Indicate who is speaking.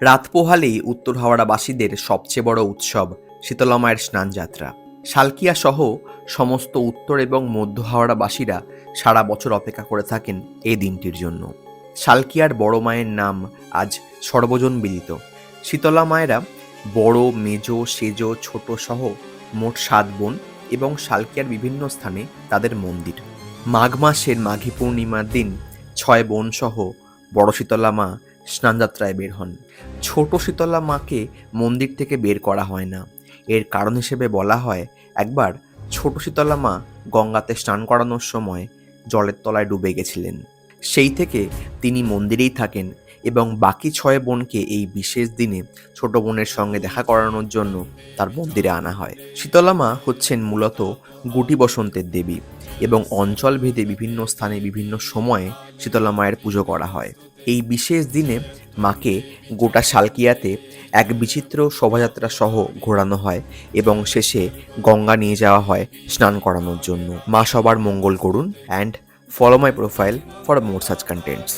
Speaker 1: রাত পোহালেই উত্তর হাওড়াবাসীদের সবচেয়ে বড় উৎসব শীতলা মায়ের স্নানযাত্রা। শালকিয়া সহ সমস্ত উত্তর এবং মধ্য হাওড়াবাসীরা সারা বছর অপেক্ষা করে থাকেন এই দিনটির জন্য। শালকিয়ার বড় মায়ের নাম আজ সর্বজন বিদিত। শীতলা মায়েরা বড়, মেজ, সেজ, ছোট সহ মোট 7 বোন এবং শালকিয়ার বিভিন্ন স্থানে তাদের মন্দির। মাঘ মাসের মাঘী পূর্ণিমার দিন 6 বোন সহ বড় শীতলা মা স্নানযাত্রায় বের হন। ছোট শীতলা মাকে মন্দির থেকে বের করা হয় না। এর কারণ হিসেবে বলা হয়, একবার ছোট শীতলা মা গঙ্গাতে স্নান করানোর সময় জলের তলায় ডুবে গেছিলেন। সেই থেকে তিনি মন্দিরেই থাকেন এবং বাকি 6 বোনকে এই বিশেষ দিনে ছোট বোনের সঙ্গে দেখা করানোর জন্য তার মন্দিরে আনা হয়। শীতলা মা হচ্ছেন মূলত গুটি বসন্তের দেবী এবং অঞ্চলভেদে বিভিন্ন স্থানে বিভিন্ন সময়ে শীতলা মায়ের পুজো করা হয়। এই বিশেষ দিনে মাকে গোটা শালকিয়াতে এক বিচিত্র শোভাযাত্রা সহ ঘোরানো হয় এবং শেষে গঙ্গা নিয়ে যাওয়া হয় স্নান করানোর জন্য। মা সবার মঙ্গল করুন, and follow my profile for more such contents.